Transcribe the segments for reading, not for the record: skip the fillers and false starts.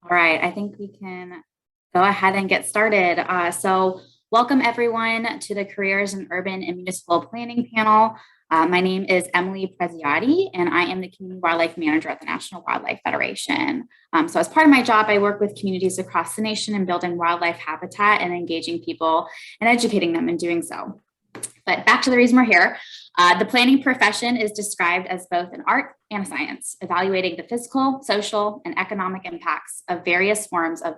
All right, I think we can go ahead and get started. So welcome everyone to the Careers in Urban and Municipal Planning panel. My name is Emily Preziotti, and I am the Community Wildlife Manager at the National Wildlife Federation. So as part of my job, I work with communities across the nation in building wildlife habitat and engaging people and educating them in doing so. But back to the reason we're here. The planning profession is described as both an art and a science, evaluating the physical, social, and economic impacts of various forms of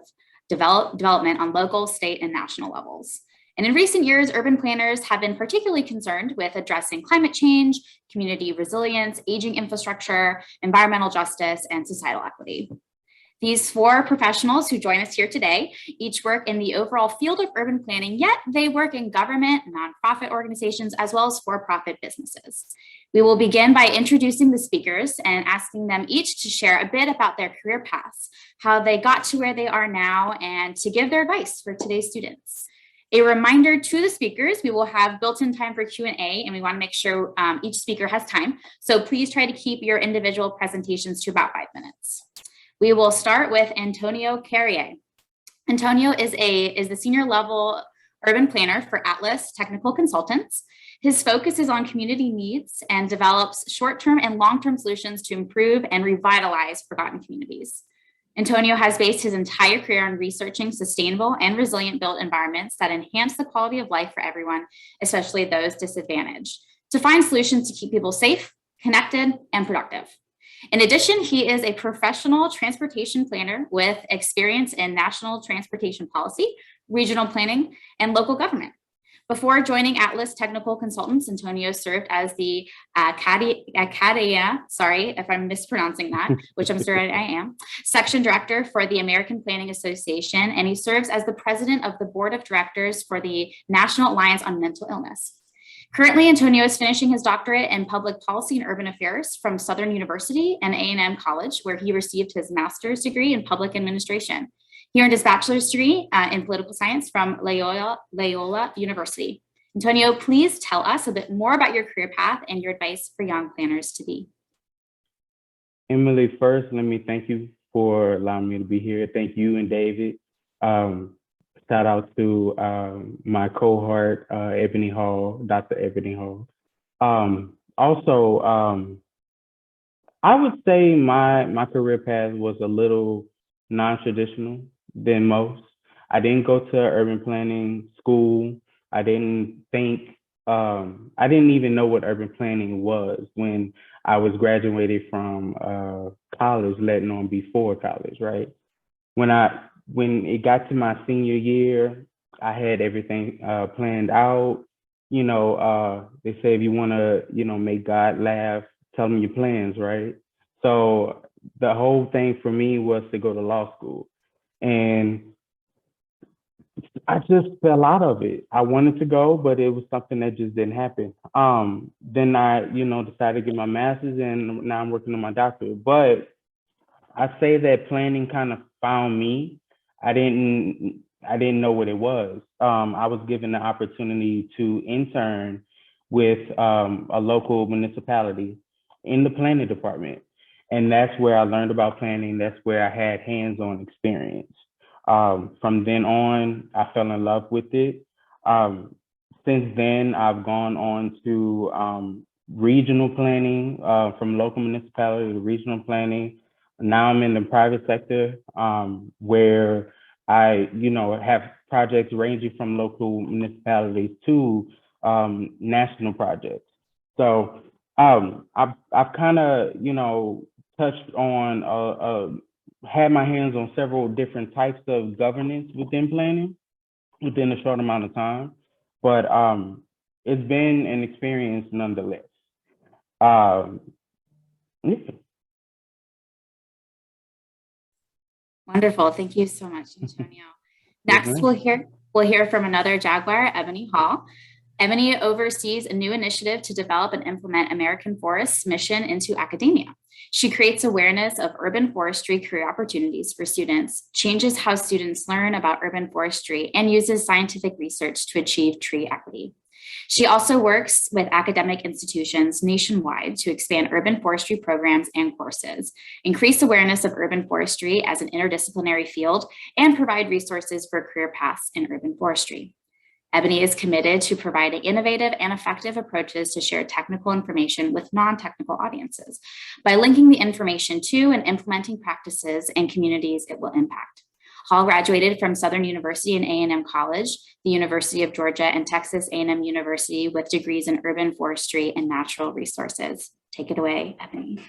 development on local, state, and national levels. And in recent years, urban planners have been particularly concerned with addressing climate change, community resilience, aging infrastructure, environmental justice, and societal equity. These four professionals who join us here today each work in the overall field of urban planning, yet they work in government, nonprofit organizations, as well as for-profit businesses. We will begin by introducing the speakers and asking them each to share a bit about their career paths, how they got to where they are now, and to give their advice for today's students. A reminder to the speakers, we will have built-in time for Q&A, and we want to make sure each speaker has time. So please try to keep your individual presentations to about 5 minutes. We will start with Antonio Carriere. Antonio is the senior level urban planner for Atlas Technical Consultants. His focus is on community needs and develops short-term and long-term solutions to improve and revitalize forgotten communities. Antonio has based his entire career on researching sustainable and resilient built environments that enhance the quality of life for everyone, especially those disadvantaged, to find solutions to keep people safe, connected, and productive. In addition, he is a professional transportation planner with experience in national transportation policy, regional planning, and local government. Before joining Atlas Technical Consultants, Antonio served as the Carriere, sorry if I'm mispronouncing that, which I'm sure I am, section director for the American Planning Association, and he serves as the president of the board of directors for the National Alliance on Mental Illness. Currently, Antonio is finishing his doctorate in public policy and urban affairs from Southern University and A&M College, where he received his master's degree in public administration. He earned his bachelor's degree in political science from Loyola University. Antonio, please tell us a bit more about your career path and your advice for young planners to be. Emily, first, let me thank you for allowing me to be here. Thank you and David. Shout out to my cohort, Ebony Hall, Dr. Ebony Hall. I would say my career path was a little non-traditional than most. I didn't go to urban planning school. I didn't even know what urban planning was when I was graduated from college, letting on before college, right? When it got to my senior year, I had everything planned out. You know, they say if you want to, make God laugh, tell him your plans, right? So the whole thing for me was to go to law school. And I just fell out of it. I wanted to go, but it was something that just didn't happen. Then I, decided to get my master's, and now I'm working on my doctorate. But I say that planning kind of found me. I didn't know what it was. I was given the opportunity to intern with a local municipality in the planning department. And that's where I learned about planning. That's where I had hands-on experience. From then on, I fell in love with it. Since then, I've gone on to regional planning, from local municipality to regional planning. Now I'm in the private sector, where I, have projects ranging from local municipalities to national projects. So I've kind of, touched on, had my hands on several different types of governance within planning within a short amount of time, but it's been an experience nonetheless. Yeah. Wonderful. Thank you so much, Antonio. Next, we'll hear from another Jaguar, Ebony Hall. Ebony oversees a new initiative to develop and implement American Forest's mission into academia. She creates awareness of urban forestry career opportunities for students, changes how students learn about urban forestry, and uses scientific research to achieve tree equity. She also works with academic institutions nationwide to expand urban forestry programs and courses, increase awareness of urban forestry as an interdisciplinary field, and provide resources for career paths in urban forestry. Eboni is committed to providing innovative and effective approaches to share technical information with non-technical audiences by linking the information to and implementing practices and communities it will impact. Hall graduated from Southern University and A&M College, the University of Georgia, and Texas A&M University with degrees in urban forestry and natural resources. Take it away, Eboni.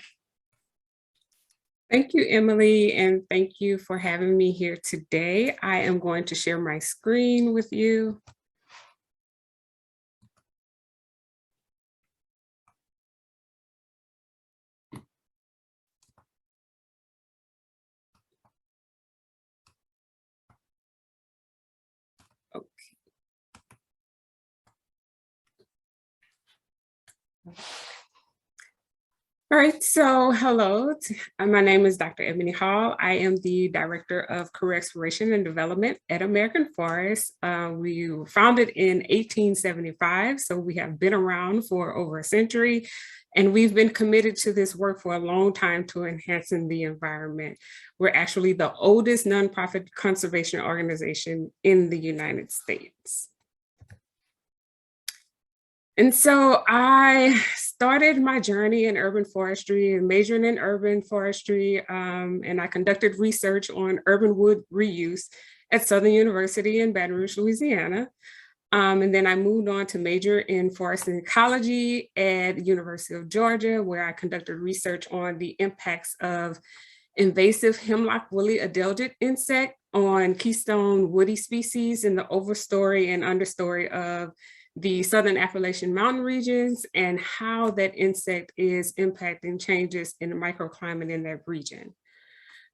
Thank you, Emily, and thank you for having me here today. I am going to share my screen with you. All right, so hello, my name is Dr. Eboni Hall. I am the Director of Career Exploration and Development at American Forest. We were founded in 1875, so we have been around for over a century, and we've been committed to this work for a long time to enhancing the environment. We're actually the oldest nonprofit conservation organization in the United States. And so I started my journey in urban forestry and majoring in urban forestry, and I conducted research on urban wood reuse at Southern University in Baton Rouge, Louisiana. And then I moved on to major in forest and ecology at the University of Georgia, where I conducted research on the impacts of invasive hemlock woolly adelgid insect on keystone woody species in the overstory and understory of the Southern Appalachian Mountain regions, and how that insect is impacting changes in the microclimate in that region.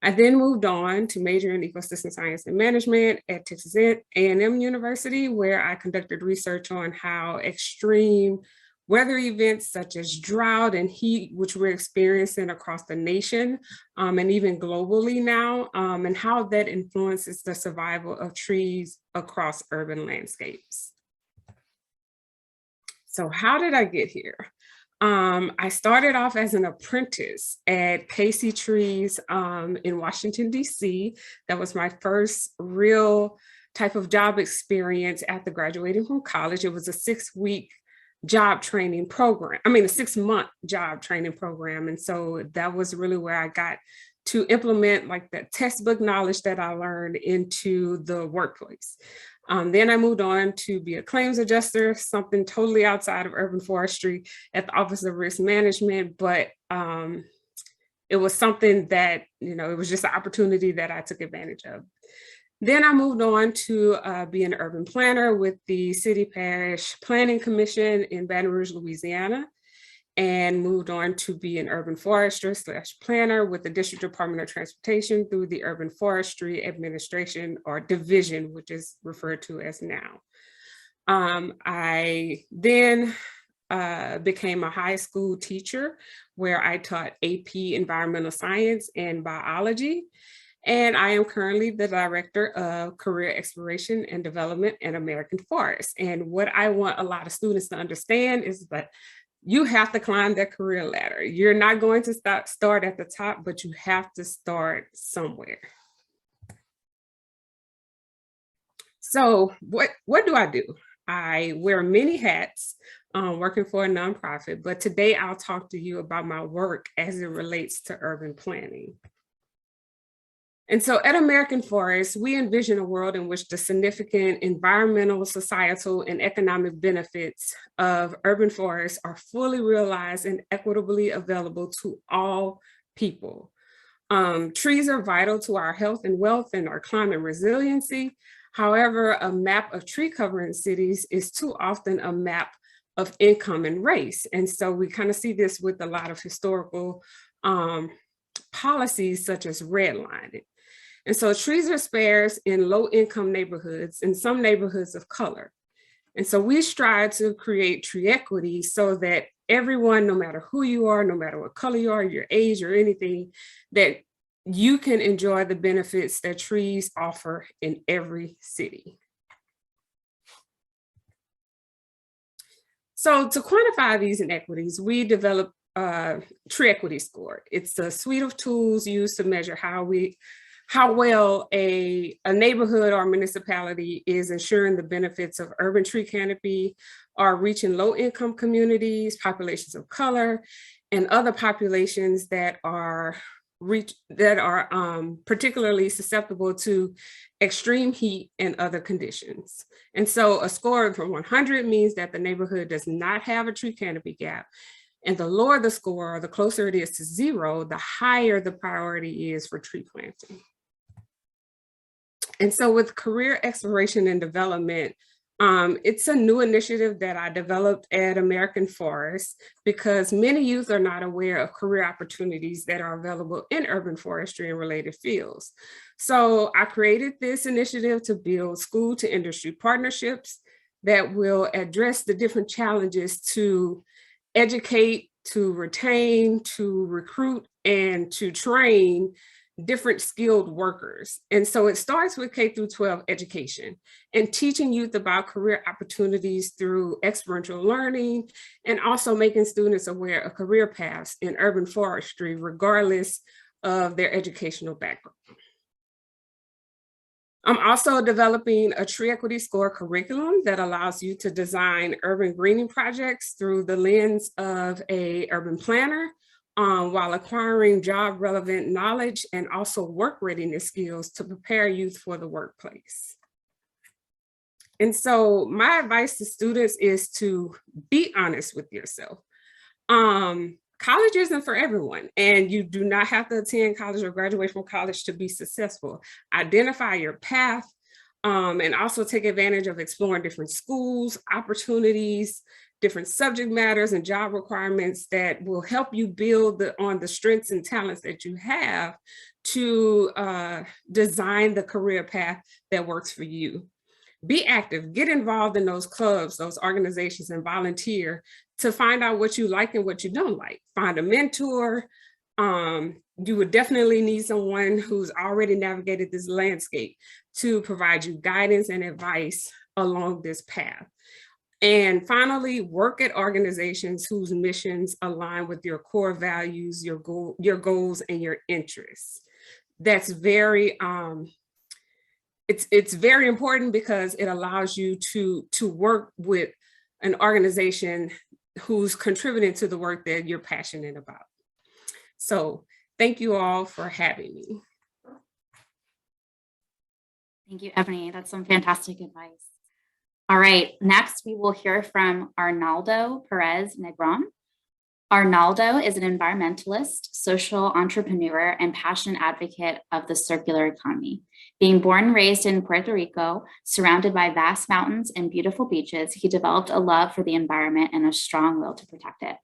I then moved on to major in ecosystem science and management at Texas A&M University, where I conducted research on how extreme weather events such as drought and heat, which we're experiencing across the nation and even globally now, and how that influences the survival of trees across urban landscapes. So how did I get here? I started off as an apprentice at Casey Trees in Washington, D.C. That was my first real type of job experience after graduating from college. It was a 6-week job training program. I mean, a 6-month job training program. And so that was really where I got to implement like the textbook knowledge that I learned into the workplace. Then I moved on to be a claims adjuster, something totally outside of urban forestry at the Office of Risk Management, but it was something that, it was just an opportunity that I took advantage of. Then I moved on to be an urban planner with the City Parish Planning Commission in Baton Rouge, Louisiana, and moved on to be an urban forester / planner with the District Department of Transportation through the Urban Forestry Administration, or division, which is referred to as now. I then became a high school teacher where I taught AP Environmental Science and Biology. And I am currently the Director of Career Exploration and Development at American Forest. And what I want a lot of students to understand is that you have to climb that career ladder. You're not going to start at the top, but you have to start somewhere. So what do? I wear many hats working for a nonprofit, but today I'll talk to you about my work as it relates to urban planning. And so at American Forest, we envision a world in which the significant environmental, societal, and economic benefits of urban forests are fully realized and equitably available to all people. Trees are vital to our health and wealth and our climate resiliency. However, a map of tree covering cities is too often a map of income and race. And so we kind of see this with a lot of historical policies such as redlining. And so trees are sparse in low-income neighborhoods and some neighborhoods of color. And so we strive to create tree equity so that everyone, no matter who you are, no matter what color you are, your age or anything, that you can enjoy the benefits that trees offer in every city. So to quantify these inequities, we developed Tree Equity Score. It's a suite of tools used to measure how well a neighborhood or municipality is ensuring the benefits of urban tree canopy, are reaching low-income communities, populations of color, and other populations that are particularly susceptible to extreme heat and other conditions. And so a score from 100 means that the neighborhood does not have a tree canopy gap. And the lower the score, or the closer it is to 0, the higher the priority is for tree planting. And so with career exploration and development, it's a new initiative that I developed at American Forest because many youth are not aware of career opportunities that are available in urban forestry and related fields. So I created this initiative to build school to industry partnerships that will address the different challenges to educate, to retain, to recruit, and to train different skilled workers. And so it starts with K through 12 education and teaching youth about career opportunities through experiential learning, and also making students aware of career paths in urban forestry, regardless of their educational background. I'm also developing a tree equity score curriculum that allows you to design urban greening projects through the lens of an urban planner, while acquiring job relevant knowledge and also work readiness skills to prepare youth for the workplace. And so my advice to students is to be honest with yourself. College isn't for everyone, and you do not have to attend college or graduate from college to be successful. Identify your path, and also take advantage of exploring different schools, opportunities, different subject matters and job requirements that will help you build on the strengths and talents that you have to design the career path that works for you. Be active, get involved in those clubs, those organizations, and volunteer to find out what you like and what you don't like. Find a mentor. You would definitely need someone who's already navigated this landscape to provide you guidance and advice along this path. And finally, work at organizations whose missions align with your core values, your goals, and your interests. That's very, it's very important because it allows you to work with an organization who's contributing to the work that you're passionate about. So thank you all for having me. Thank you, Eboni. That's some fantastic advice. All right, next we will hear from Arnaldo Perez-Negron. Arnaldo is an environmentalist, social entrepreneur, and passionate advocate of the circular economy. Being born and raised in Puerto Rico, surrounded by vast mountains and beautiful beaches, he developed a love for the environment and a strong will to protect it.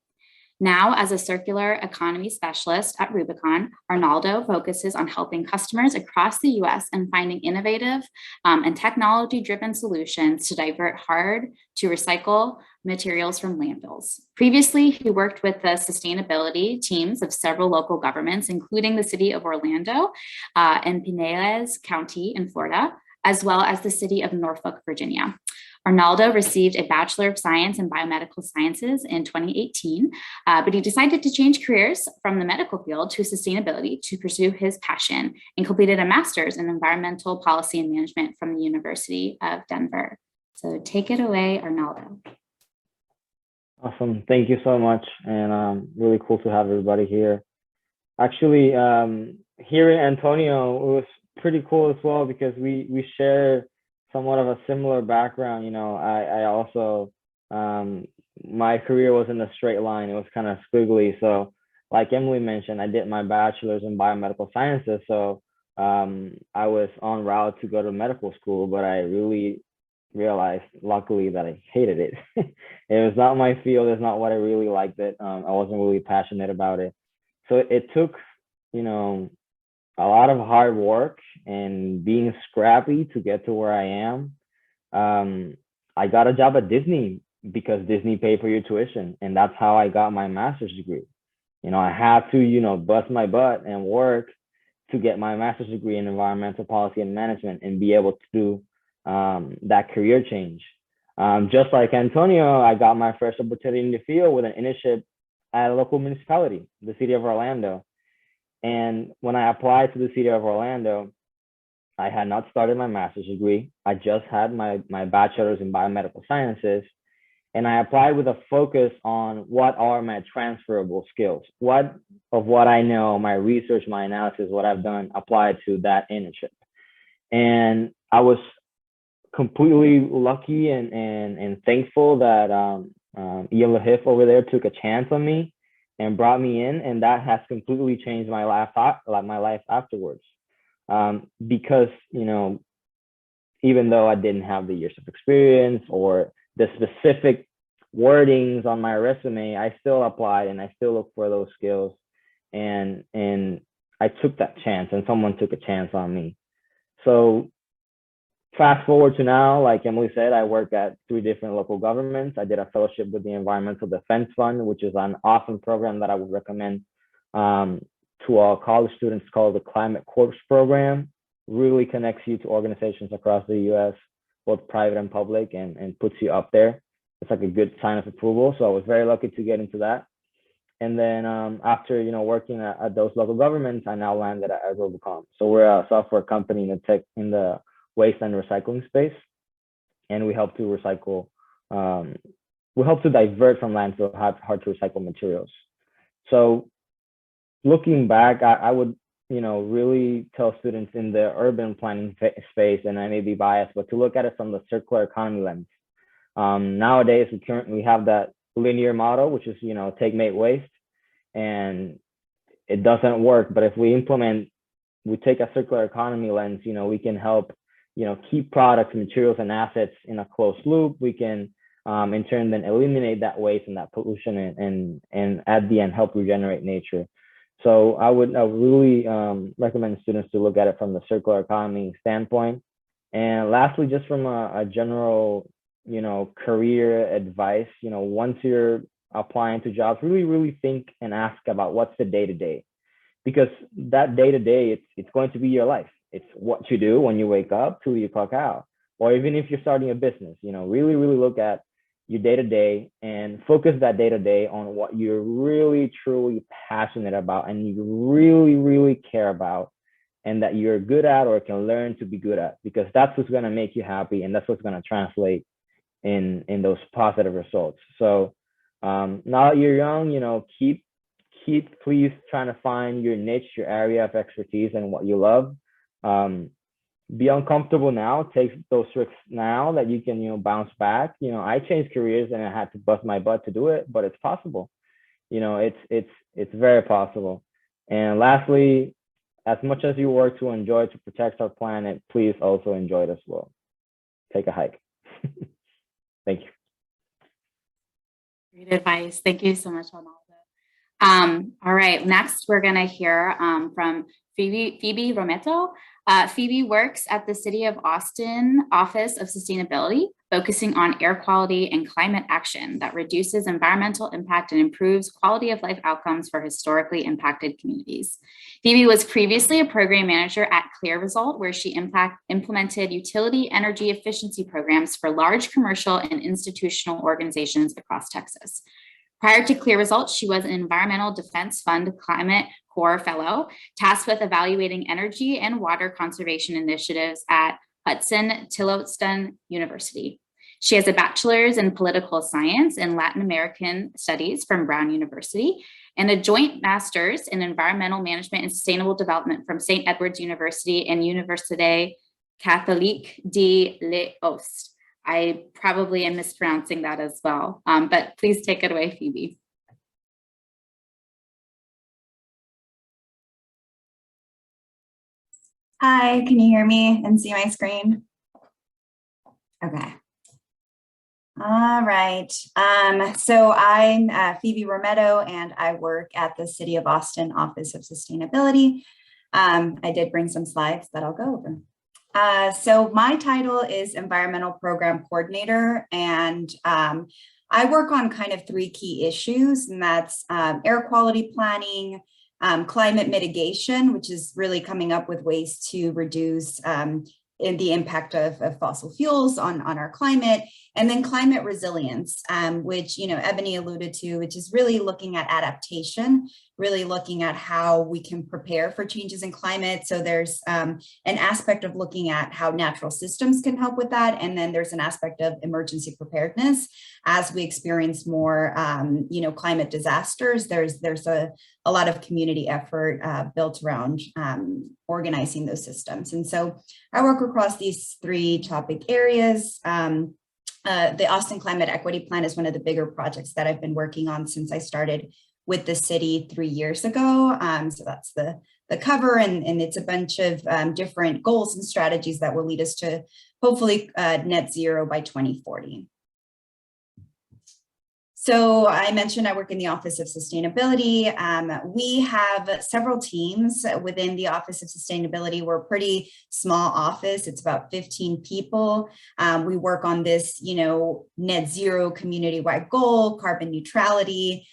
Now, as a circular economy specialist at Rubicon, Arnaldo focuses on helping customers across the US and finding innovative and technology-driven solutions to divert hard to recycle materials from landfills. Previously, he worked with the sustainability teams of several local governments, including the city of Orlando and Pinellas County in Florida, as well as the city of Norfolk, Virginia. Arnaldo received a Bachelor of Science in Biomedical Sciences in 2018, but he decided to change careers from the medical field to sustainability to pursue his passion, and completed a master's in environmental policy and management from the University of Denver. So take it away, Arnaldo. Awesome. Thank you so much. And really cool to have everybody here. Actually, hearing Antonio, it was pretty cool as well because we share somewhat of a similar background. You know, I also, my career wasn't a straight line. It was kind of squiggly. So like Emily mentioned, I did my bachelor's in biomedical sciences. So I was en route to go to medical school, but I really realized, luckily, that I hated it. It was not my field. It's not what I really liked it. I wasn't really passionate about it. So it took, you know, a lot of hard work and being scrappy to get to where I am. I got a job at Disney because Disney paid for your tuition. And that's how I got my master's degree. You know, I had to, you know, bust my butt and work to get my master's degree in environmental policy and management and be able to do that career change. Just like Antonio, I got my first opportunity in the field with an internship at a local municipality, the city of Orlando. And when I applied to the city of Orlando, I had not started my master's degree. I just had my bachelor's in biomedical sciences. And I applied with a focus on what are my transferable skills. What of what I know, my research, my analysis, what I've done, applied to that internship. And I was completely lucky and thankful that Ian Lahif over there took a chance on me and brought me in, and that has completely changed my life afterwards. Because, you know, even though I didn't have the years of experience or the specific wordings on my resume, I still applied and I still look for those skills, and I took that chance, and someone took a chance on me. So fast forward to now, like Emily said, I work at 3 different local governments. I did a fellowship with the Environmental Defense Fund, which is an awesome program that I would recommend to all college students, called the Climate Corps program. Really connects you to organizations across the US, both private and public, and puts you up there. It's like a good sign of approval. So I was very lucky to get into that. And then after, you know, working at those local governments, I now landed at Rubicon. So we're a software company in the waste and recycling space, and we help to recycle. We help to divert from landfill hard to recycle materials. So looking back, I would, you know, really tell students in the urban planning space, and I may be biased, but to look at it from the circular economy lens. Nowadays, we have that linear model, which is, you know, take, make, waste, and it doesn't work. But if we take a circular economy lens, you know, we can help, you know, keep products, materials, and assets in a closed loop. We can, in turn, then eliminate that waste and that pollution, and at the end, help regenerate nature. So I would really recommend students to look at it from the circular economy standpoint. And lastly, just from a general, you know, career advice, you know, once you're applying to jobs, really think and ask about what's the day-to-day, because that day-to-day, it's going to be your life. It's what you do when you wake up till you clock out, or even if you're starting a business, you know, really look at your day-to-day and focus that day-to-day on what you're really truly passionate about and you really care about, and that you're good at or can learn to be good at, because that's what's going to make you happy, and that's what's going to translate in those positive results. So now that you're young, you know, keep please trying to find your niche, your area of expertise, and what you love. Be uncomfortable now, take those risks now that you can, you know, bounce back. You know, I changed careers and I had to bust my butt to do it, but it's possible. You know, it's very possible. And lastly, as much as you work to enjoy, to protect our planet, please also enjoy it as well. Take a hike. Thank you. Great advice. Thank you so much, Arnaldo. All right, next we're going to hear from Phoebe Romero. Phoebe works at the City of Austin Office of Sustainability, focusing on air quality and climate action that reduces environmental impact and improves quality of life outcomes for historically impacted communities. Phoebe was previously a program manager at ClearResult, where she implemented utility energy efficiency programs for large commercial and institutional organizations across Texas. Prior to ClearResult, she was an Environmental Defense Fund Climate Corps Fellow, tasked with evaluating energy and water conservation initiatives at Hudson-Tillotson University. She has a bachelor's in political science and Latin American studies from Brown University, and a joint master's in environmental management and sustainable development from St. Edward's University and Université Catholique de l'Ost. I probably am mispronouncing that as well, but please take it away, Phoebe. Hi, can you hear me and see my screen? Okay. All right. So I'm Phoebe Romero, and I work at the City of Austin Office of Sustainability. I did bring some slides that I'll go over. So my title is Environmental Program Coordinator, and I work on kind of 3 key issues, and that's air quality planning, climate mitigation, which is really coming up with ways to reduce the impact of fossil fuels on our climate, and then climate resilience, which, Eboni alluded to, which is really looking at adaptation, really looking at how we can prepare for changes in climate. So there's an aspect of looking at how natural systems can help with that. And then there's an aspect of emergency preparedness. As we experience more, climate disasters, there's a lot of community effort built around organizing those systems. And so I work across these 3 topic areas. The Austin Climate Equity Plan is one of the bigger projects that I've been working on since I started with the city 3 years ago. So that's the cover, and it's a bunch of different goals and strategies that will lead us to hopefully net zero by 2040. So I mentioned I work in the Office of Sustainability. We have several teams within the Office of Sustainability. We're a pretty small office. It's about 15 people. We work on this, net zero community-wide goal, carbon neutrality.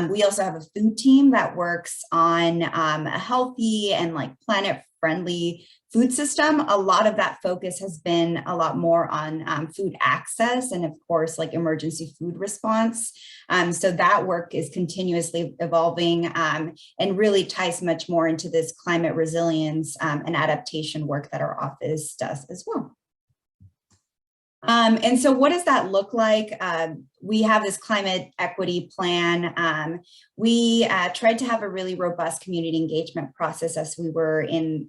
We also have a food team that works on a healthy and planet-friendly food system. A lot of that focus has been a lot more on food access and, of course, emergency food response. So that work is continuously evolving and really ties much more into this climate resilience and adaptation work that our office does as well. And so what does that look like? We have this climate equity plan. We tried to have a really robust community engagement process as we were in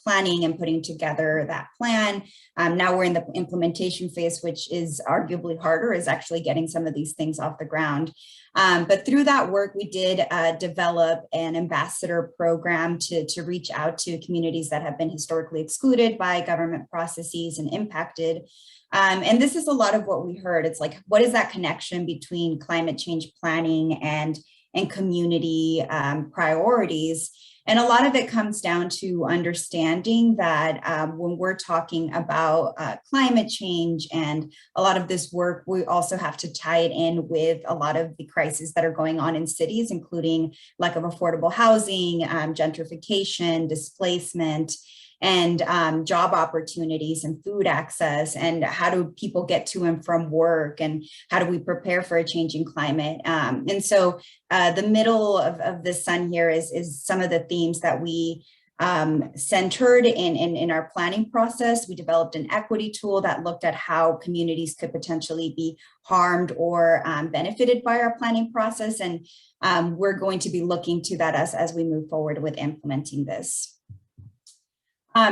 planning and putting together that plan. Now we're in the implementation phase, which is arguably harder, is actually getting some of these things off the ground. But through that work, we did develop an ambassador program to reach out to communities that have been historically excluded by government processes and impacted. And this is a lot of what we heard. It's what is that connection between climate change planning and community priorities? And a lot of it comes down to understanding that when we're talking about climate change and a lot of this work, we also have to tie it in with a lot of the crises that are going on in cities, including lack of affordable housing, gentrification, displacement, and job opportunities and food access, and how do people get to and from work, and how do we prepare for a changing climate. And so the middle of the sun here is some of the themes that we centered in our planning process. We developed an equity tool that looked at how communities could potentially be harmed or benefited by our planning process. And we're going to be looking to that as we move forward with implementing this.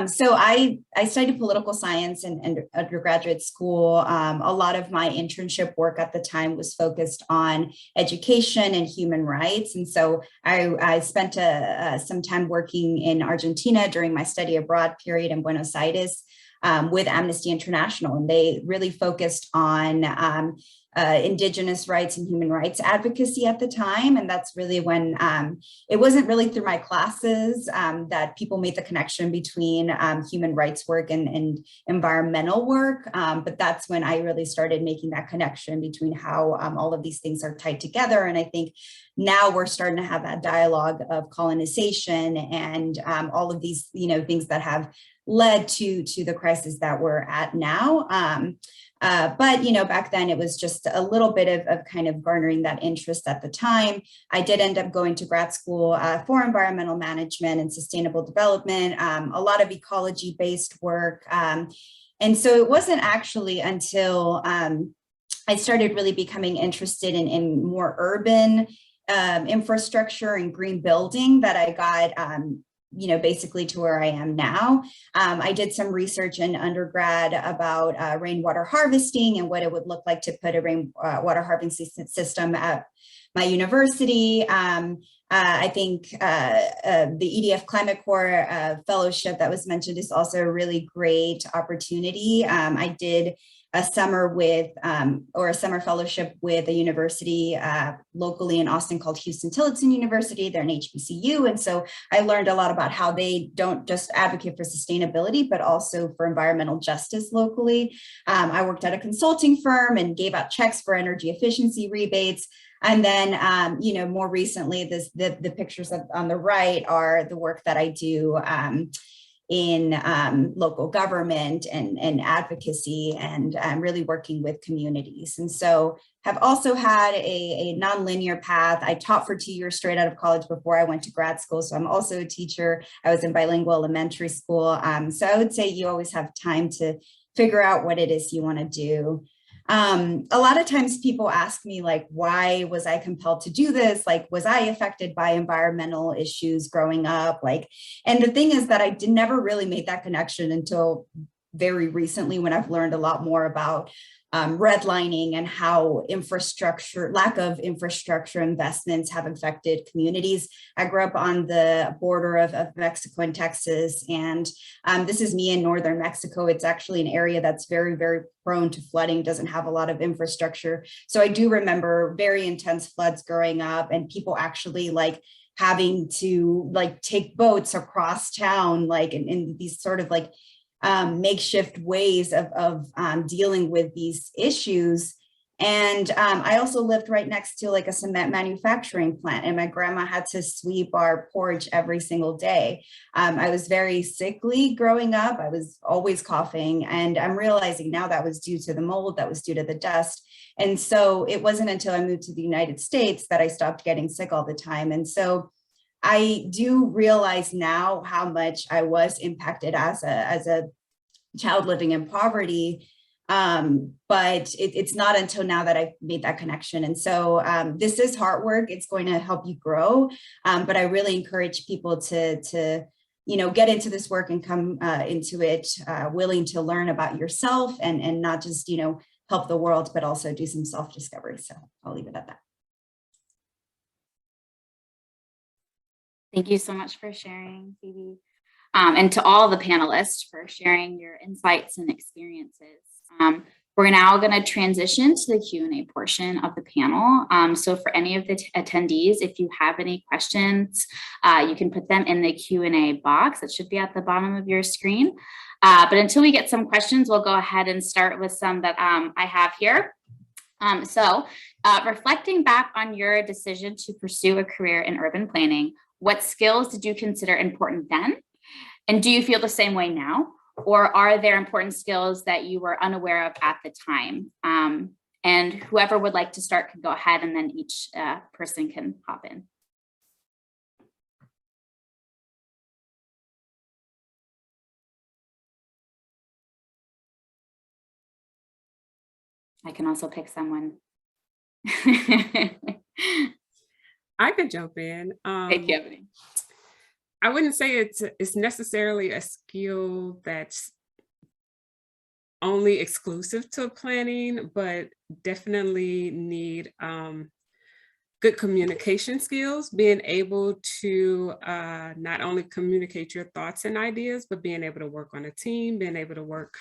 So I studied political science in undergraduate school. A lot of my internship work at the time was focused on education and human rights. And so I spent some time working in Argentina during my study abroad period in Buenos Aires with Amnesty International. And they really focused on indigenous rights and human rights advocacy at the time. And that's really when it wasn't really through my classes that people made the connection between human rights work and environmental work. But that's when I really started making that connection between how all of these things are tied together. And I think now we're starting to have that dialogue of colonization and all of these, things that have led to the crisis that we're at now. But, back then it was just a little bit of kind of garnering that interest at the time. I did end up going to grad school for environmental management and sustainable development, a lot of ecology-based work. And so it wasn't actually until I started really becoming interested in more urban infrastructure and green building that I got basically to where I am now. I did some research in undergrad about rainwater harvesting and what it would look like to put a rainwater harvesting system at my university. I think the EDF Climate Corps fellowship that was mentioned is also a really great opportunity. I did a summer with, or a summer fellowship with a university locally in Austin called Houston-Tillotson University. They're an HBCU. And so I learned a lot about how they don't just advocate for sustainability, but also for environmental justice locally. I worked at a consulting firm and gave out checks for energy efficiency rebates. And then, more recently, the pictures on the right are the work that I do in local government and advocacy and really working with communities. And so have also had a nonlinear path. I taught for 2 years straight out of college before I went to grad school. So I'm also a teacher. I was in bilingual elementary school. So I would say you always have time to figure out what it is you want to do. A lot of times people ask me, like, why was I compelled to do this? Like, was I affected by environmental issues growing up? Like, and the thing is that I never really made that connection until very recently, when I've learned a lot more about redlining and how lack of infrastructure investments have affected communities. I grew up on the border of Mexico and Texas, and this is me in northern Mexico. It's actually an area that's very, very prone to flooding, doesn't have a lot of infrastructure. So I do remember very intense floods growing up, and people actually like having to like take boats across town, like in these sort of like makeshift ways of dealing with these issues. And I also lived right next to like a cement manufacturing plant, and my grandma had to sweep our porch every single day. I was very sickly growing up. I was always coughing, and I'm realizing now that was due to the mold, that was due to the dust. And so it wasn't until I moved to the United States that I stopped getting sick all the time. And so I do realize now how much I was impacted as a child living in poverty, but it's not until now that I made that connection. And so this is hard work. It's going to help you grow, but I really encourage people to get into this work and come into it willing to learn about yourself and not just help the world, but also do some self-discovery. So I'll leave it at that. Thank you so much for sharing, Phoebe. And to all the panelists for sharing your insights and experiences. We're now going to transition to the Q&A portion of the panel. So for any of the attendees, if you have any questions, you can put them in the Q&A box. It should be at the bottom of your screen. But until we get some questions, we'll go ahead and start with some that I have here. Reflecting back on your decision to pursue a career in urban planning, what skills did you consider important then? And do you feel the same way now? Or are there important skills that you were unaware of at the time? And whoever would like to start can go ahead, and then each person can hop in. I can also pick someone. I could jump in. Thank you, Eboni. I wouldn't say it's necessarily a skill that's only exclusive to planning, but definitely need good communication skills, being able to not only communicate your thoughts and ideas, but being able to work on a team, being able to work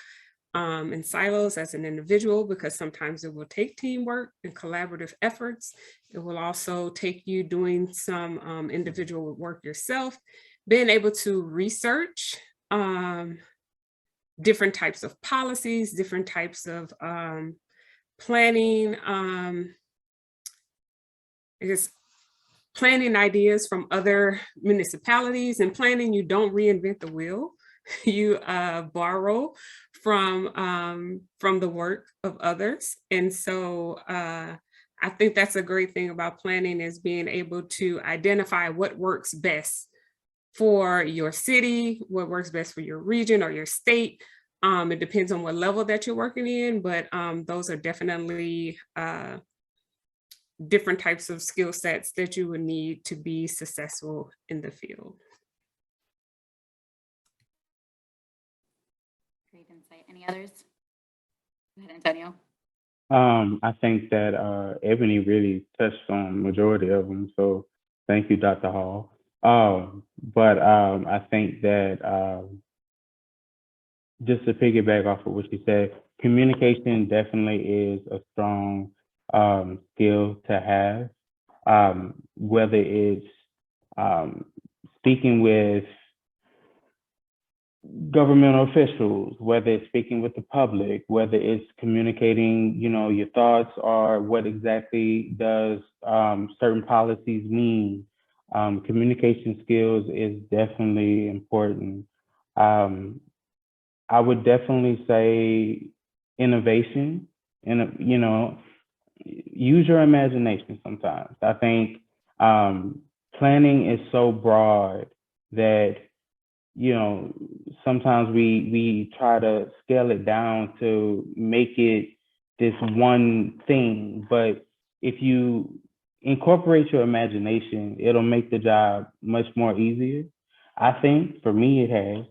in silos as an individual, because sometimes it will take teamwork and collaborative efforts. It will also take you doing some individual work yourself, being able to research different types of policies, different types of planning, I guess planning ideas from other municipalities. And planning, you don't reinvent the wheel. You borrow from the work of others. And so I think that's a great thing about planning, is being able to identify what works best for your city, what works best for your region or your state. It depends on what level that you're working in, but those are definitely different types of skill sets that you would need to be successful in the field. Great insight. Any others? Go ahead, Antonio. I think that Eboni really touched on majority of them. So thank you, Dr. Hall. But I think that just to piggyback off of what you said, communication definitely is a strong skill to have, whether it's speaking with governmental officials, whether it's speaking with the public, whether it's communicating, your thoughts, or what exactly does certain policies mean. Communication skills is definitely important. I would definitely say innovation and, you know, use your imagination sometimes. I think planning is so broad that, you know, sometimes we try to scale it down to make it this one thing. But if you incorporate your imagination, it'll make the job much more easier. I think for me it has.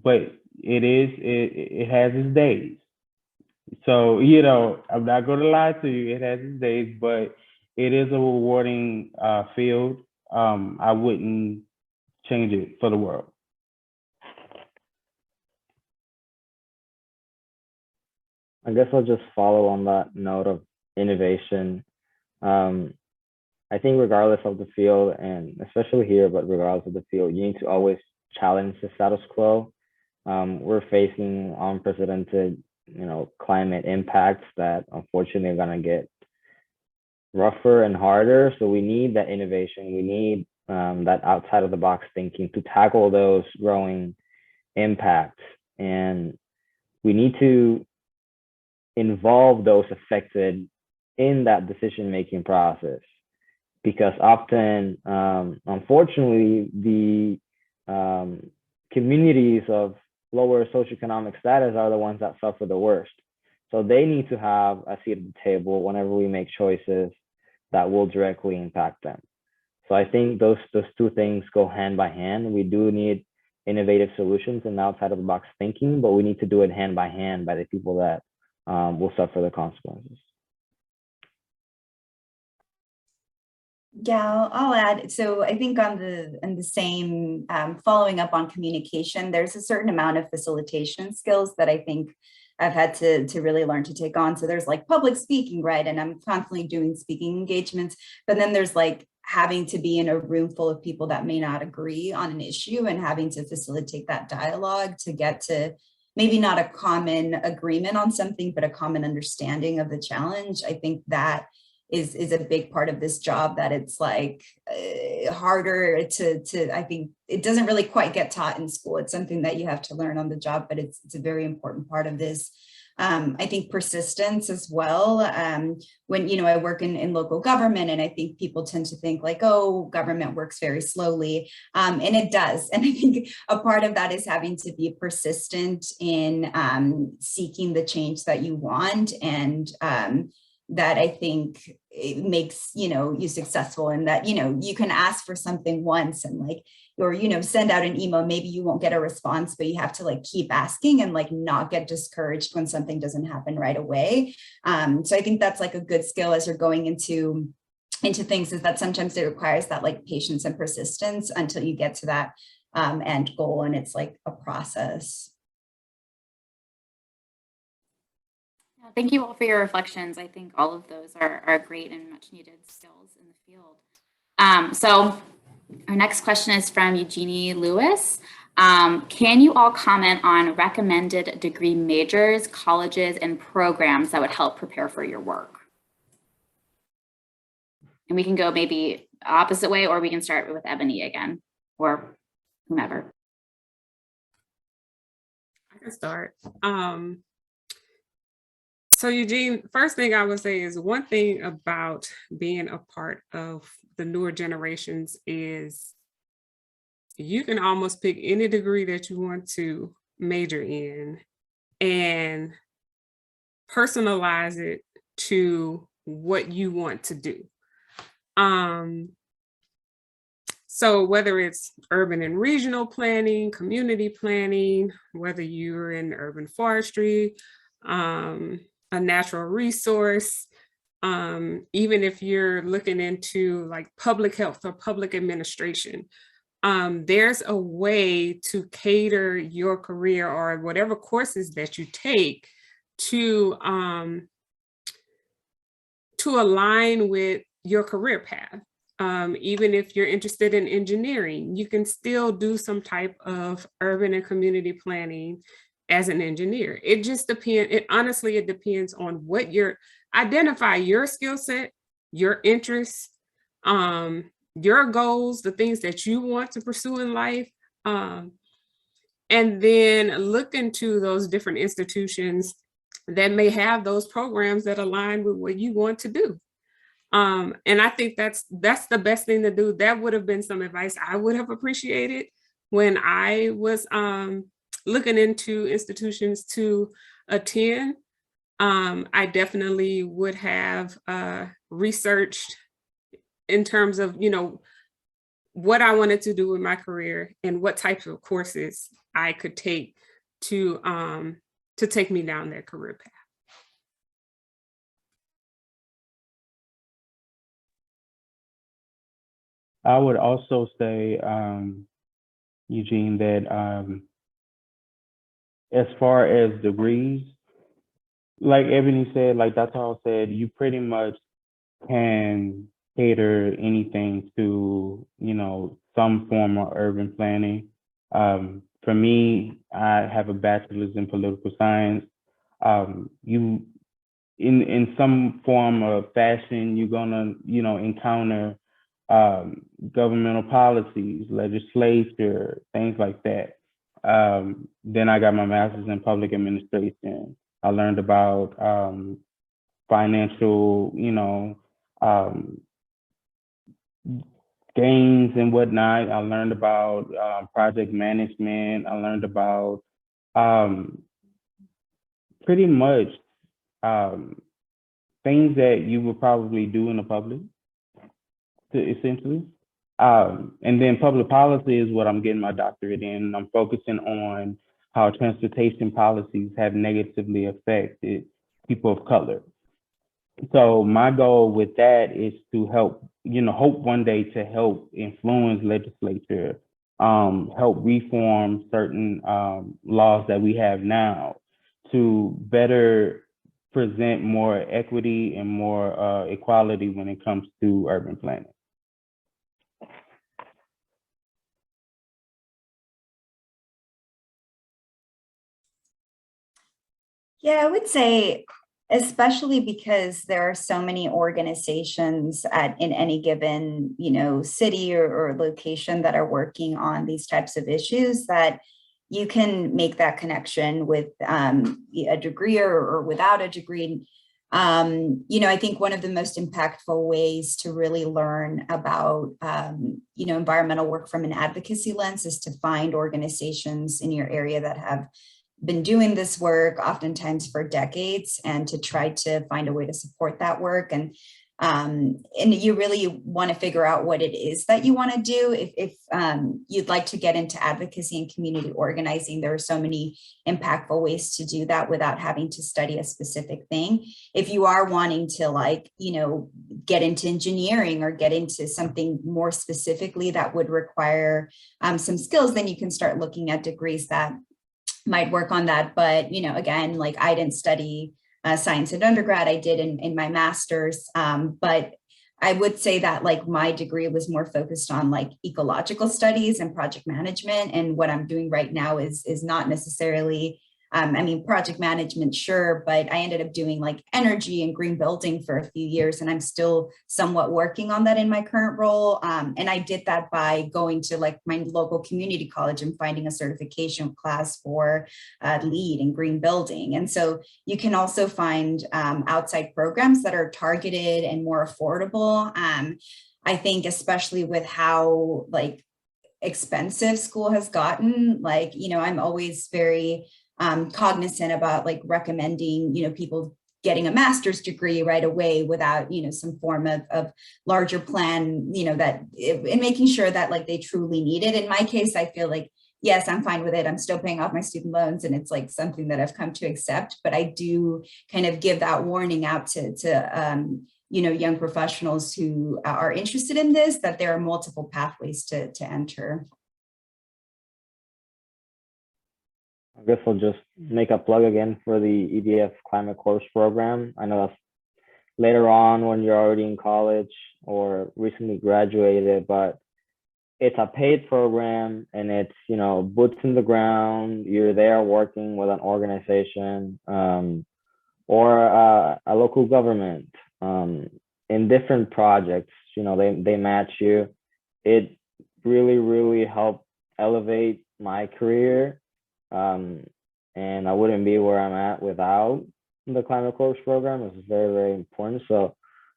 But it has its days. So, you know, I'm not going to lie to you, it has its days, but it is a rewarding field. I wouldn't change it for the world. I guess I'll just follow on that note of innovation. I think regardless of the field, and especially here, but regardless of the field, you need to always challenge the status quo. We're facing unprecedented, you know, climate impacts that unfortunately are going to get rougher and harder. So we need that innovation. We need that outside of the box thinking to tackle those growing impacts. And we need to involve those affected in that decision-making process, because often, unfortunately, the communities of lower socioeconomic status are the ones that suffer the worst. So they need to have a seat at the table whenever we make choices that will directly impact them. So I think those two things go hand by hand. We do need innovative solutions and outside of the box thinking, but we need to do it hand by hand by the people that will suffer the consequences. Yeah, I'll add. So I think on the same, following up on communication, there's a certain amount of facilitation skills that I think I've had to really learn to take on. So there's like public speaking, right? And I'm constantly doing speaking engagements, but then there's like having to be in a room full of people that may not agree on an issue and having to facilitate that dialogue to get to maybe not a common agreement on something, but a common understanding of the challenge. I think that is a big part of this job, that it's like harder to, I think it doesn't really quite get taught in school. It's something that you have to learn on the job, but it's a very important part of this. I think persistence as well. When, you know, I work in local government, and I think people tend to think like, oh, government works very slowly. And it does. And I think a part of that is having to be persistent in seeking the change that you want. And that I think it makes, you know, you successful, in that, you know, you can ask for something once and like, or, you know, send out an email, maybe you won't get a response, but you have to like keep asking and like not get discouraged when something doesn't happen right away. So I think that's like a good skill as you're going into things, is that sometimes it requires that like patience and persistence until you get to that end goal. And it's like a process. Thank you all for your reflections. I think all of those are great and much needed skills in the field. So our next question is from Eugenie Lewis. Can you all comment on recommended degree majors, colleges, and programs that would help prepare for your work? And we can go maybe opposite way, or we can start with Eboni again, or whomever. I can start. So Eugene, first thing I would say is, one thing about being a part of the newer generations is you can almost pick any degree that you want to major in and personalize it to what you want to do. So whether it's urban and regional planning, community planning, whether you're in urban forestry, a natural resource, even if you're looking into like public health or public administration, there's a way to cater your career or whatever courses that you take to align with your career path. Even if you're interested in engineering, you can still do some type of urban and community planning as an engineer. It just depends. It depends on what identify your skill set, your interests, your goals, the things that you want to pursue in life. and then look into those different institutions that may have those programs that align with what you want to do. And I think that's the best thing to do. That would have been some advice I would have appreciated when I was looking into institutions to attend. I definitely would have researched in terms of, what I wanted to do with my career and what types of courses I could take to take me down that career path. I would also say, Eugene, that as far as degrees, like Ebony said, like Dr. said, you pretty much can cater anything to, some form of urban planning. For me, I have a bachelor's in political science. You, in some form of fashion, you're gonna, encounter governmental policies, legislature, things like that. Then I got my master's in public administration. I learned about financial, gains and whatnot. I learned about project management. I learned about pretty much things that you would probably do in the public, essentially. And then public policy is what I'm getting my doctorate in. I'm focusing on how transportation policies have negatively affected people of color. So my goal with that is to help, hope one day to help influence legislature, help reform certain laws that we have now to better present more equity and more equality when it comes to urban planning. Yeah, I would say, especially because there are so many organizations in any given, city or location that are working on these types of issues, that you can make that connection with a degree or without a degree. I think one of the most impactful ways to really learn about, environmental work from an advocacy lens is to find organizations in your area that have been doing this work oftentimes for decades, and to try to find a way to support that work. And you really want to figure out what it is that you want to do. If you'd like to get into advocacy and community organizing, there are so many impactful ways to do that without having to study a specific thing. If you are wanting to get into engineering or get into something more specifically that would require some skills, then you can start looking at degrees that might work on that. But, again, I didn't study science in undergrad. I did in my master's. But I would say that my degree was more focused on ecological studies and project management. And what I'm doing right now is not necessarily, project management, sure, but I ended up doing energy and green building for a few years. And I'm still somewhat working on that in my current role. And I did that by going to my local community college and finding a certification class for LEED in green building. And so you can also find outside programs that are targeted and more affordable. I think especially with how expensive school has gotten, I'm always very cognizant about recommending, people getting a master's degree right away without, some form of larger plan, and making sure that they truly need it. In my case, I feel yes, I'm fine with it. I'm still paying off my student loans, and it's something that I've come to accept, but I do kind of give that warning out to young professionals who are interested in this, that there are multiple pathways to enter. I guess I'll just make a plug again for the EDF Climate Course Program. I know that's later on when you're already in college or recently graduated, but it's a paid program, and it's, boots in the ground. You're there working with an organization or a local government in different projects. They match you. It really, really helped elevate my career And I wouldn't be where I'm at without the Climate Corps program. It's very, very important. So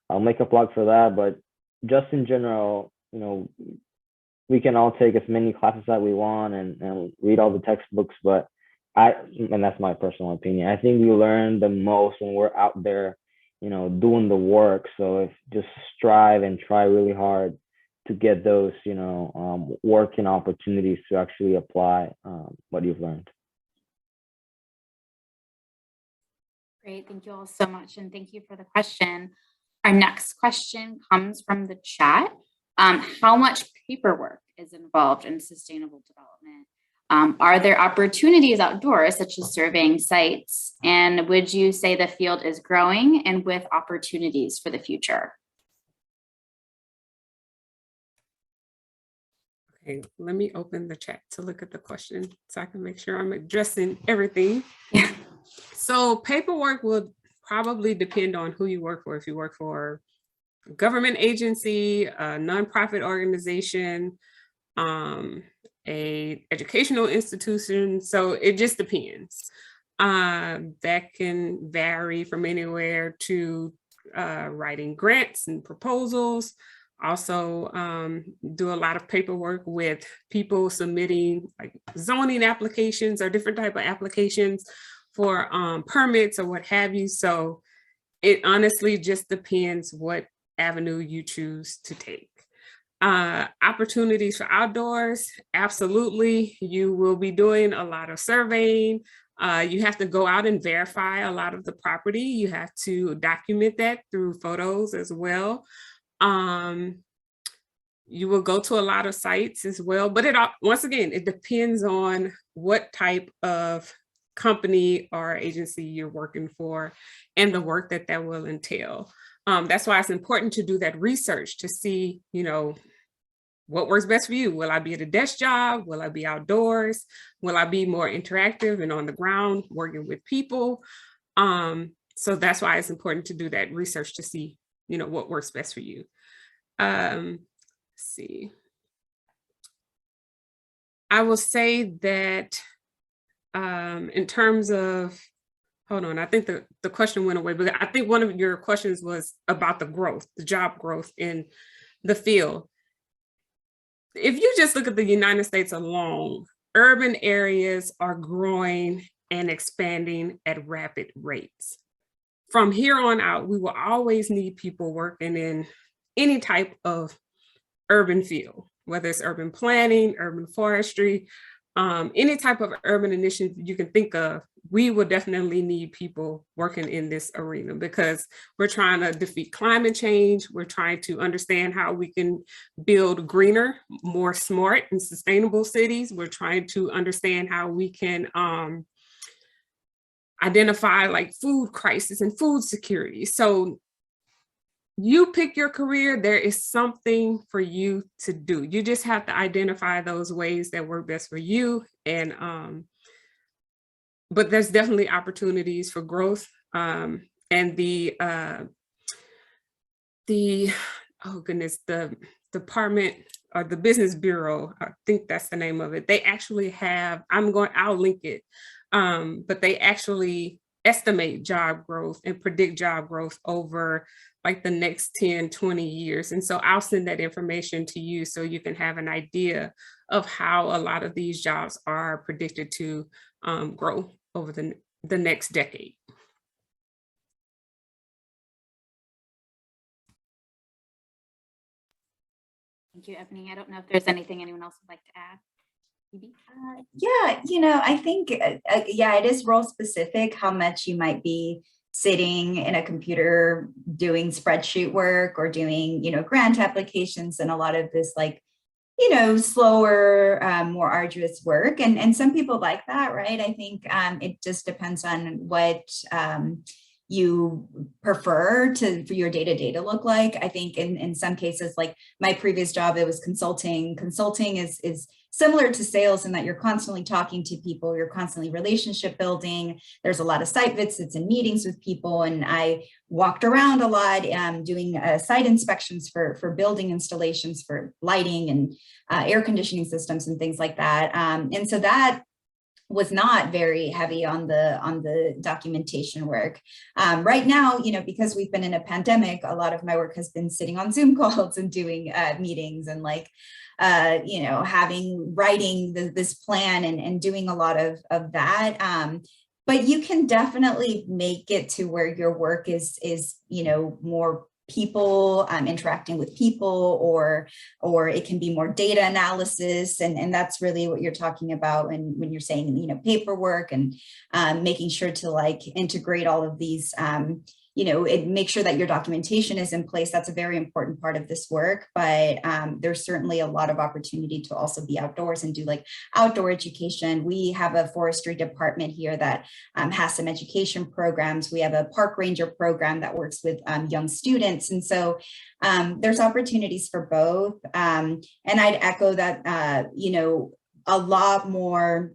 I'll make a plug for that. But just in general, you know, we can all take as many classes that we want and read all the textbooks, but and that's my personal opinion, I think we learn the most when we're out there, you know, doing the work. So if just strive and try really hard to get those, you know, working opportunities to actually apply what you've learned. Great, thank you all so much, and thank you for the question. Our next question comes from the chat. How much paperwork is involved in sustainable development? Are there opportunities outdoors, such as surveying sites? And would you say the field is growing and with opportunities for the future? Okay, let me open the chat to look at the question so I can make sure I'm addressing everything. Yeah. So paperwork will probably depend on who you work for. If you work for a government agency, a nonprofit organization, a educational institution. So it just depends. That can vary from anywhere to writing grants and proposals. Also do a lot of paperwork with people submitting like zoning applications or different type of applications for permits or what have you. So it honestly just depends what avenue you choose to take. Opportunities for outdoors, absolutely. You will be doing a lot of surveying. You have to go out and verify a lot of the property. You have to document that through photos as well. You will go to a lot of sites as well, but once again, it depends on what type of company or agency you're working for and the work that will entail. That's why it's important to do that research to see, you know, what works best for you. Will I be at a desk job? Will I be outdoors? Will I be more interactive and on the ground working with people? So that's why it's important to do that research to see, you know, what works best for you. Let's see. I will say that in terms of, hold on, I think the question went away, but I think one of your questions was about the growth, the job growth in the field. If you just look at the United States alone, urban areas are growing and expanding at rapid rates. From here on out, we will always need people working in any type of urban field, whether it's urban planning, urban forestry, any type of urban initiative you can think of. We will definitely need people working in this arena because we're trying to defeat climate change. We're trying to understand how we can build greener, more smart and sustainable cities. We're trying to understand how we can identify like food crisis and food security. So you pick your career, there is something for you to do. You just have to identify those ways that work best for you. And but there's definitely opportunities for growth. And the oh goodness, the department or the Business Bureau, I think that's the name of it. They actually have, I'll link it, but they actually estimate job growth and predict job growth over like the next 10, 20 years. And so I'll send that information to you so you can have an idea of how a lot of these jobs are predicted to grow over the next decade. Thank you, Eboni. I don't know if there's anything anyone else would like to add. Phoebe? Yeah, you know, I think, yeah, it is role specific how much you might be sitting in a computer doing spreadsheet work or doing, you know, grant applications and a lot of this like, you know, slower, more arduous work. And some people like that, right? I think it just depends on what you prefer for your day-to-day to look like. I think in some cases, like my previous job, it was consulting. Consulting is similar to sales in that you're constantly talking to people, you're constantly relationship building. There's a lot of site visits and meetings with people. And I walked around a lot doing site inspections for building installations, for lighting and air conditioning systems and things like that. And so that was not very heavy on the documentation work. Right now, because we've been in a pandemic, a lot of my work has been sitting on Zoom calls and doing meetings and writing this plan and doing a lot of that. But you can definitely make it to where your work is more people interacting with people, or it can be more data analysis, and that's really what you're talking about when you're saying paperwork and making sure to integrate all of these make sure that your documentation is in place. That's a very important part of this work, but there's certainly a lot of opportunity to also be outdoors and do outdoor education. We have a forestry department here that has some education programs. We have a park ranger program that works with young students. And so there's opportunities for both. And I'd echo that, a lot more,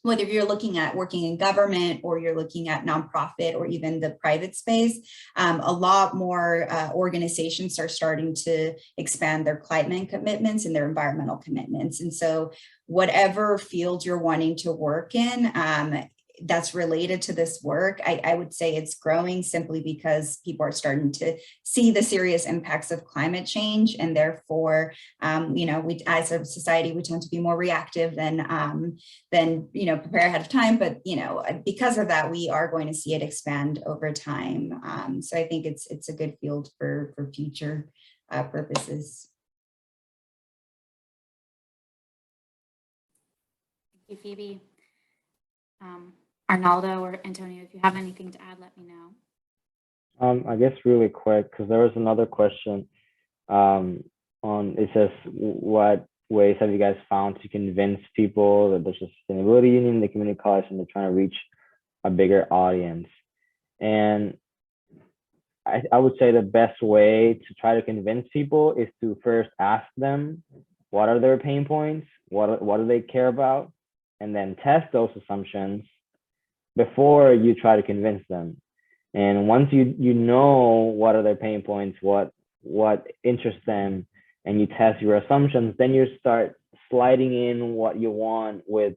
whether you're looking at working in government or you're looking at nonprofit or even the private space, a lot more organizations are starting to expand their climate commitments and their environmental commitments. And so whatever field you're wanting to work in, that's related to this work, I would say it's growing simply because people are starting to see the serious impacts of climate change, and therefore, we as a society, we tend to be more reactive than prepare ahead of time. But because of that, we are going to see it expand over time. So I think it's a good field for future purposes. Thank you, Phoebe. Arnaldo or Antonio, if you have anything to add, let me know. I guess really quick, because there was another question it says, what ways have you guys found to convince people that there's a sustainability union, the community college, and they're trying to reach a bigger audience? And I would say the best way to try to convince people is to first ask them, what are their pain points? What do they care about? And then test those assumptions before you try to convince them. And once you know what are their pain points, what interests them, and you test your assumptions, then you start sliding in what you want with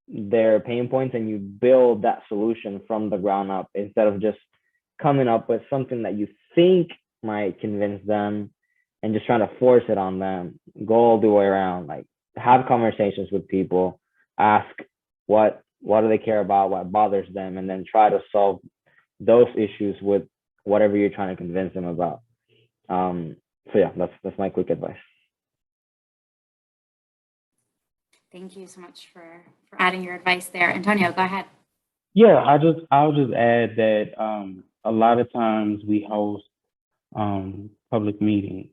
their pain points, and you build that solution from the ground up instead of just coming up with something that you think might convince them and just trying to force it on them. Go all the way around, have conversations with people, ask what do they care about, what bothers them, and then try to solve those issues with whatever you're trying to convince them about. So yeah, that's my quick advice. Thank you so much for adding your advice there. Antonio, go ahead. Yeah, I'll just add that a lot of times we host public meetings.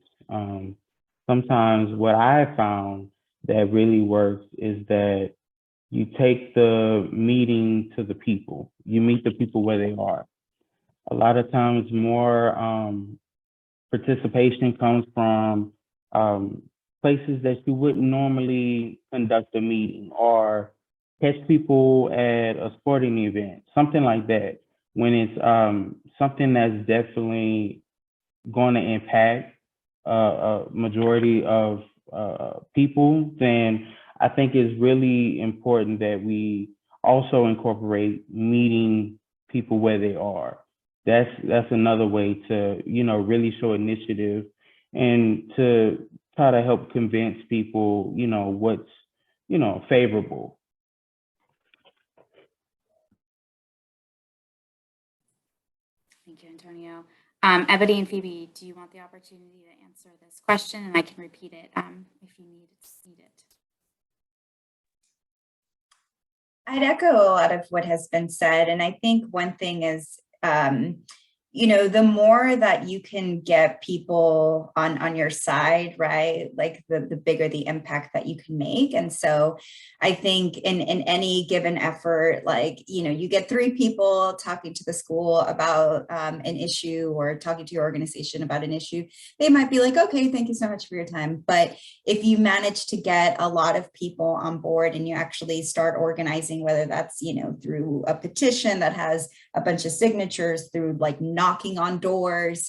Sometimes what I found that really works is that you take the meeting to the people. You meet the people where they are. A lot of times more participation comes from places that you wouldn't normally conduct a meeting, or catch people at a sporting event, something like that. When it's something that's definitely going to impact a majority of people, then I think it's really important that we also incorporate meeting people where they are. That's another way to, really show initiative and to try to help convince people, what's, favorable. Thank you, Antonio. Eboni and Phoebe, do you want the opportunity to answer this question? And I can repeat it if you need it. I'd echo a lot of what has been said. And I think one thing is, the more that you can get people on your side, right? The bigger the impact that you can make. And so I think in any given effort, you get 3 people talking to the school about an issue, or talking to your organization about an issue, they might be like, okay, thank you so much for your time. But if you manage to get a lot of people on board and you actually start organizing, whether that's, through a petition that has a bunch of signatures, through knocking on doors,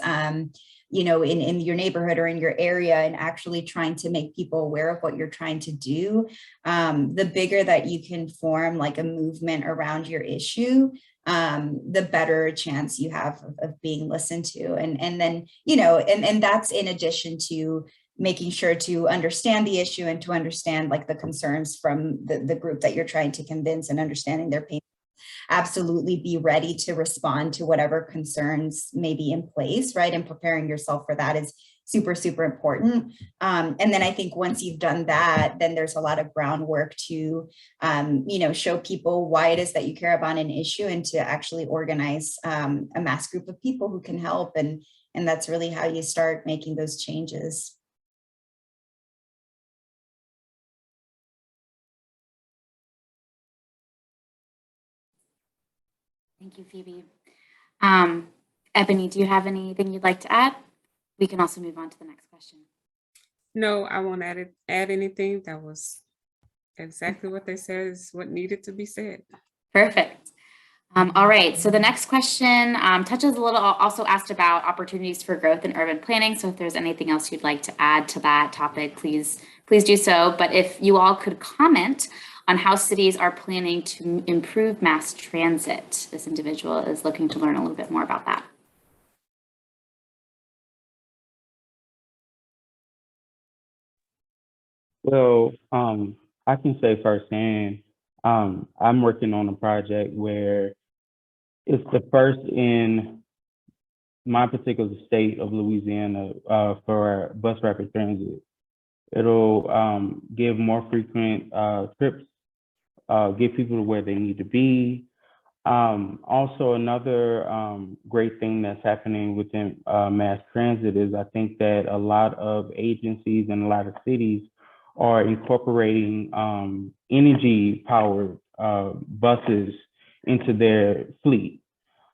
in your neighborhood or in your area, and actually trying to make people aware of what you're trying to do, the bigger that you can form like a movement around your issue, the better chance you have of being listened to. And then, and that's in addition to making sure to understand the issue and to understand like the concerns from the group that you're trying to convince, and understanding their pain. Absolutely be ready to respond to whatever concerns may be in place, right? And preparing yourself for that is super, super important. And then I think once you've done that, then there's a lot of groundwork to, show people why it is that you care about an issue, and to actually organize a mass group of people who can help. And that's really how you start making those changes. Thank you, Phoebe. Ebony, do you have anything you'd like to add? We can also move on to the next question. No, I won't add anything. That was exactly what they said is what needed to be said. Perfect. All right, so the next question touches a little, also asked about opportunities for growth in urban planning. So if there's anything else you'd like to add to that topic, please do so. But if you all could comment on how cities are planning to improve mass transit. This individual is looking to learn a little bit more about that. Well, I can say firsthand, I'm working on a project where it's the first in my particular state of Louisiana for bus rapid transit. It'll give more frequent trips, get people to where they need to be. Also, another great thing that's happening within mass transit is I think that a lot of agencies and a lot of cities are incorporating energy-powered buses into their fleet.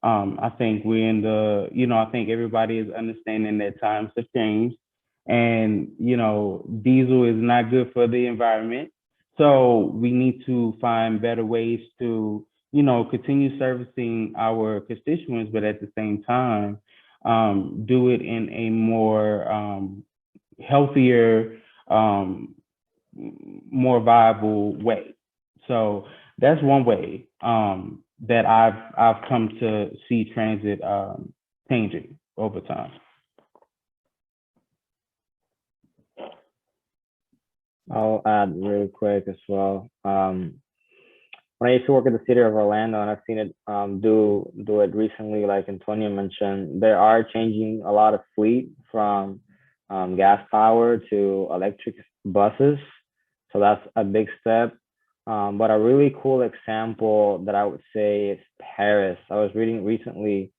I think we're in the, I think everybody is understanding that times have changed, and, diesel is not good for the environment. So we need to find better ways to, continue servicing our constituents, but at the same time, do it in a more healthier, more viable way. So that's one way that I've come to see transit changing over time. I'll add really quick as well. When I used to work at the city of Orlando, and I've seen it do it recently, like Antonio mentioned, they are changing a lot of fleet from gas power to electric buses. So that's a big step. But a really cool example that I would say is Paris. I was reading recently,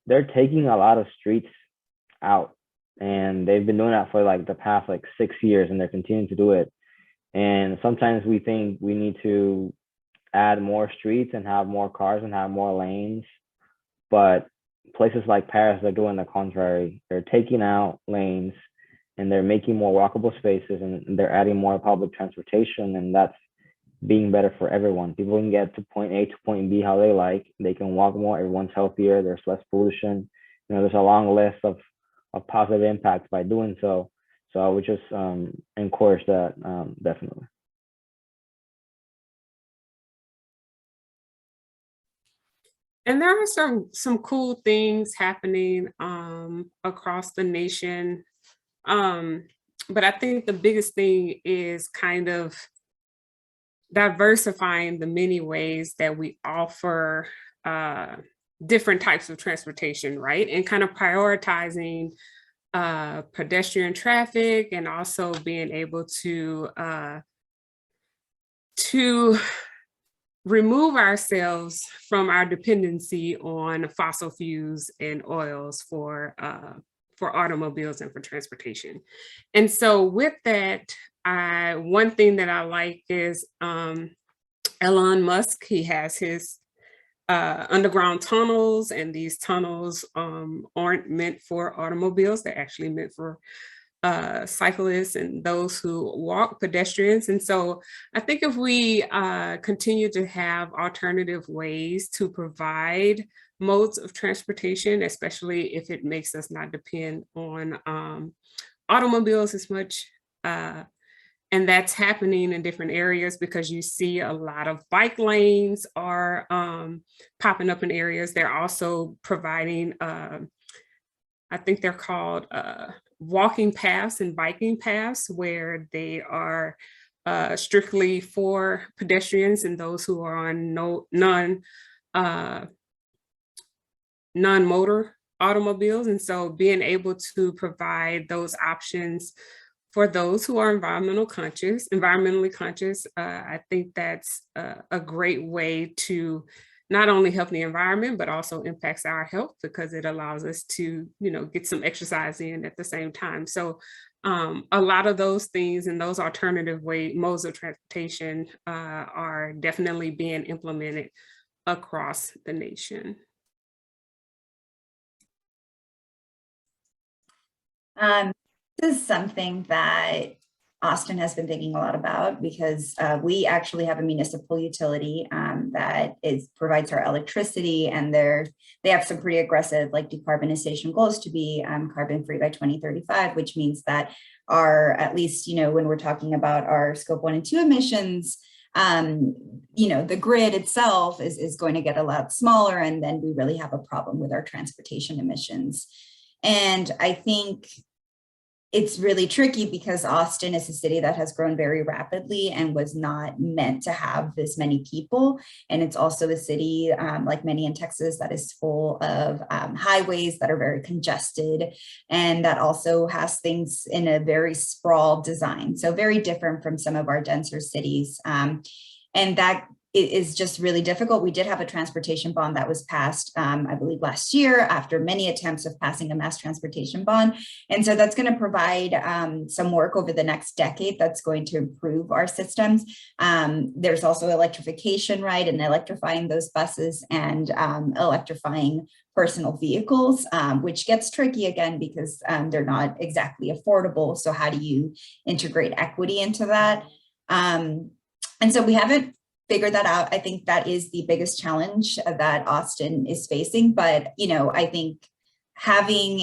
they're taking a lot of streets out, and they've been doing that for like the past 6 years, and they're continuing to do it. And sometimes we think we need to add more streets and have more cars and have more lanes, but places like Paris are doing the contrary. They're taking out lanes and they're making more walkable spaces, and they're adding more public transportation, and that's being better for everyone. People can get to point A to point B how they like. They can walk more. Everyone's healthier. There's less pollution. There's a long list of positive impacts by doing so. So I would just encourage that definitely. And there are some cool things happening across the nation. But I think the biggest thing is kind of diversifying the many ways that we offer different types of transportation, right? And kind of prioritizing pedestrian traffic, and also being able to remove ourselves from our dependency on fossil fuels and oils for automobiles and for transportation. And so with that, one thing that I like is Elon Musk. He has his underground tunnels, and these tunnels aren't meant for automobiles. They're actually meant for cyclists and those who walk, pedestrians. And so I think if we continue to have alternative ways to provide modes of transportation, especially if it makes us not depend on automobiles as much, and that's happening in different areas because you see a lot of bike lanes are popping up in areas. They're also providing, I think they're called walking paths and biking paths, where they are strictly for pedestrians and those who are on non-motor automobiles. And so being able to provide those options for those who are environmentally conscious, I think that's a great way to not only help the environment, but also impacts our health because it allows us to, get some exercise in at the same time. So a lot of those things and those alternative modes of transportation are definitely being implemented across the nation. This is something that Austin has been thinking a lot about because we actually have a municipal utility that provides our electricity, and they have some pretty aggressive decarbonization goals to be carbon free by 2035, which means that at least when we're talking about our scope 1 and 2 emissions, the grid itself is going to get a lot smaller, and then we really have a problem with our transportation emissions. And I think it's really tricky because Austin is a city that has grown very rapidly and was not meant to have this many people. And it's also a city, like many in Texas, that is full of highways that are very congested, and that also has things in a very sprawled design. So very different from some of our denser cities. And that it is just really difficult. We did have a transportation bond that was passed, I believe last year, after many attempts of passing a mass transportation bond. And so that's going to provide some work over the next decade that's going to improve our systems. There's also electrification, right? And electrifying those buses and electrifying personal vehicles, which gets tricky again, because they're not exactly affordable. So how do you integrate equity into that? And so we haven't figure that out. I think that is the biggest challenge that Austin is facing. But, I think having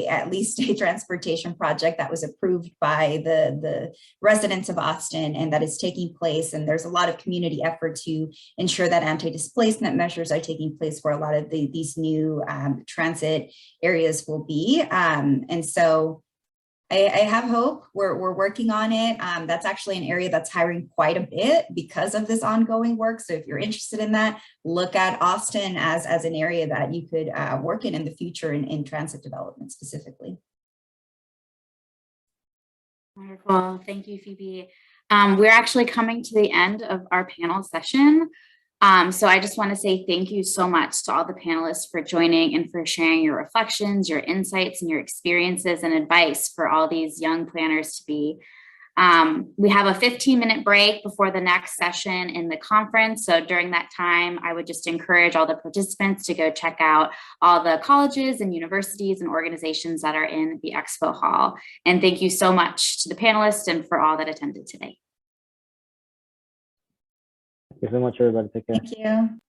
at least a transportation project that was approved by the residents of Austin and that is taking place, and there's a lot of community effort to ensure that anti-displacement measures are taking place where a lot of these new transit areas will be. And so I have hope. We're working on it. That's actually an area that's hiring quite a bit because of this ongoing work. So if you're interested in that, look at Austin as an area that you could work in the future in transit development specifically. Wonderful. Thank you, Phoebe. We're actually coming to the end of our panel session. So I just want to say thank you so much to all the panelists for joining and for sharing your reflections, your insights, and your experiences and advice for all these young planners to be. We have a 15-minute break before the next session in the conference. So during that time, I would just encourage all the participants to go check out all the colleges and universities and organizations that are in the expo hall. And thank you so much to the panelists and for all that attended today. Thank you so much, everybody. Take care. Thank you.